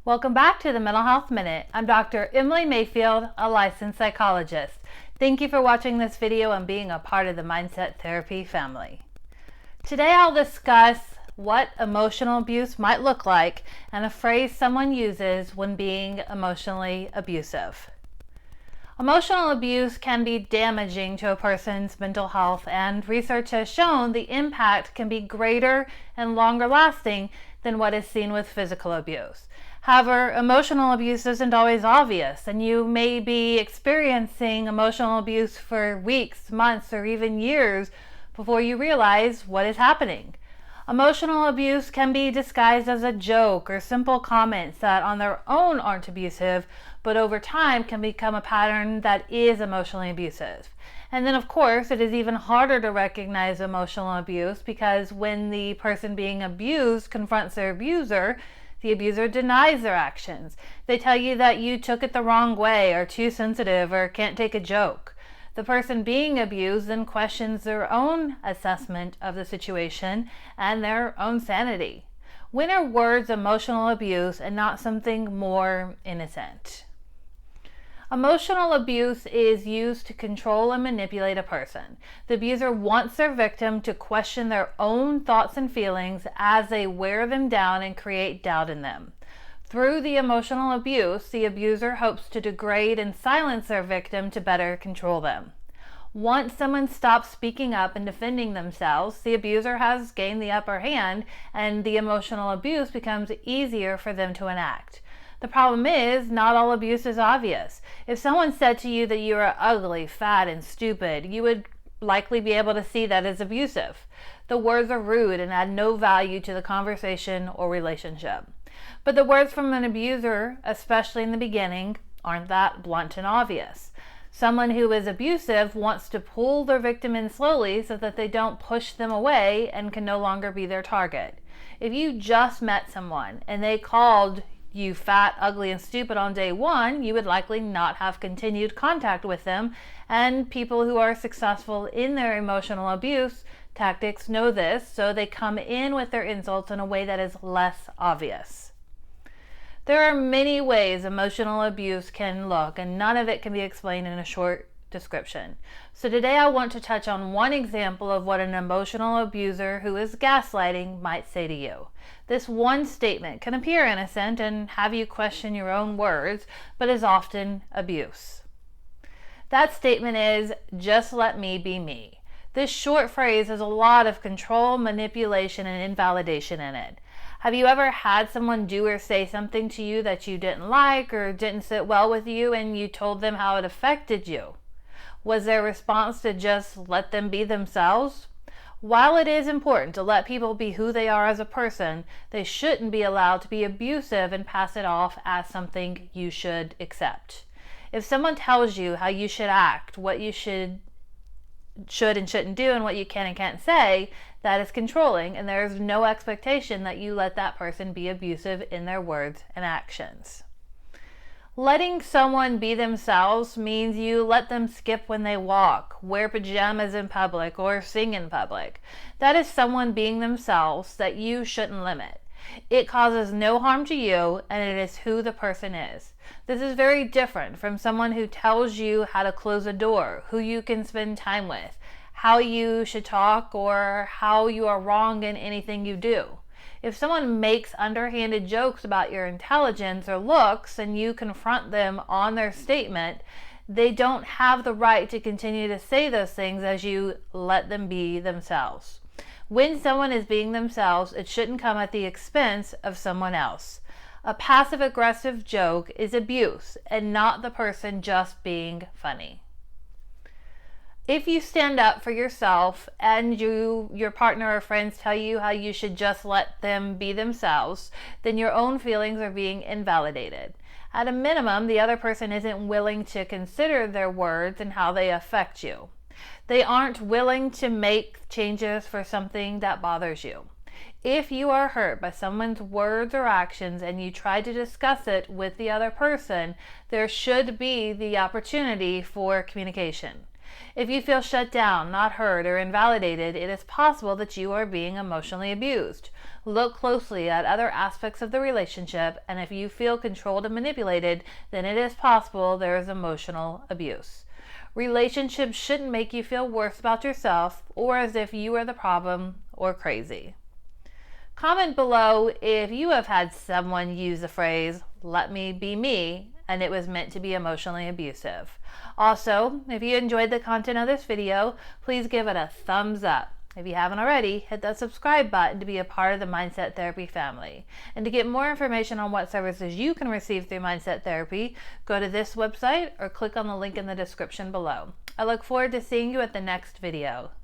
Welcome back to the Mental Health Minute. I'm Dr. Emily Mayfield, a licensed psychologist. Thank you for watching this video and being a part of the Mindset Therapy family. Today I'll discuss what emotional abuse might look like and a phrase someone uses when being emotionally abusive. Emotional abuse can be damaging to a person's mental health, and research has shown the impact can be greater and longer lasting than what is seen with physical abuse. However, emotional abuse isn't always obvious, and you may be experiencing emotional abuse for weeks, months, or even years before you realize what is happening. Emotional abuse can be disguised as a joke or simple comments that on their own aren't abusive, but over time can become a pattern that is emotionally abusive. And then, of course, it is even harder to recognize emotional abuse because when the person being abused confronts their abuser, the abuser denies their actions. They tell you that you took it the wrong way, or too sensitive, or can't take a joke. The person being abused then questions their own assessment of the situation and their own sanity. When are words emotional abuse and not something more innocent? Emotional abuse is used to control and manipulate a person. The abuser wants their victim to question their own thoughts and feelings as they wear them down and create doubt in them. Through the emotional abuse, the abuser hopes to degrade and silence their victim to better control them. Once someone stops speaking up and defending themselves, the abuser has gained the upper hand, and the emotional abuse becomes easier for them to enact. The problem is, not all abuse is obvious. If someone said to you that you are ugly, fat, and stupid, you would likely be able to see that as abusive. The words are rude and add no value to the conversation or relationship. But the words from an abuser, especially in the beginning, aren't that blunt and obvious. Someone who is abusive wants to pull their victim in slowly so that they don't push them away and can no longer be their target. If you just met someone and they called you fat, ugly, and stupid on day one, you would likely not have continued contact with them, and people who are successful in their emotional abuse tactics know this, so they come in with their insults in a way that is less obvious. There are many ways emotional abuse can look, and none of it can be explained in a short description. So today I want to touch on one example of what an emotional abuser who is gaslighting might say to you. This one statement can appear innocent and have you question your own words, but is often abuse. That statement is, "Just let me be me." This short phrase has a lot of control, manipulation, and invalidation in it. Have you ever had someone do or say something to you that you didn't like or didn't sit well with you, and you told them how it affected you? Was their response to just let them be themselves? While it is important to let people be who they are as a person, they shouldn't be allowed to be abusive and pass it off as something you should accept. If someone tells you how you should act, what you should and shouldn't do, and what you can and can't say, that is controlling, and there is no expectation that you let that person be abusive in their words and actions. Letting someone be themselves means you let them skip when they walk, wear pajamas in public, or sing in public. That is someone being themselves that you shouldn't limit. It causes no harm to you, and it is who the person is. This is very different from someone who tells you how to close a door, who you can spend time with, how you should talk, or how you are wrong in anything you do. If someone makes underhanded jokes about your intelligence or looks and you confront them on their statement, they don't have the right to continue to say those things as you let them be themselves. When someone is being themselves, it shouldn't come at the expense of someone else. A passive-aggressive joke is abuse and not the person just being funny. If you stand up for yourself and your partner or friends tell you how you should just let them be themselves, then your own feelings are being invalidated. At a minimum, the other person isn't willing to consider their words and how they affect you. They aren't willing to make changes for something that bothers you. If you are hurt by someone's words or actions and you try to discuss it with the other person, there should be the opportunity for communication. If you feel shut down, not heard, or invalidated, it is possible that you are being emotionally abused. Look closely at other aspects of the relationship, and if you feel controlled and manipulated, then it is possible there is emotional abuse. Relationships shouldn't make you feel worse about yourself or as if you are the problem or crazy. Comment below if you have had someone use the phrase, "let me be me," and it was meant to be emotionally abusive. Also, if you enjoyed the content of this video, please give it a thumbs up. If you haven't already, hit that subscribe button to be a part of the Mindset Therapy family. And to get more information on what services you can receive through Mindset Therapy, go to this website or click on the link in the description below. I look forward to seeing you at the next video.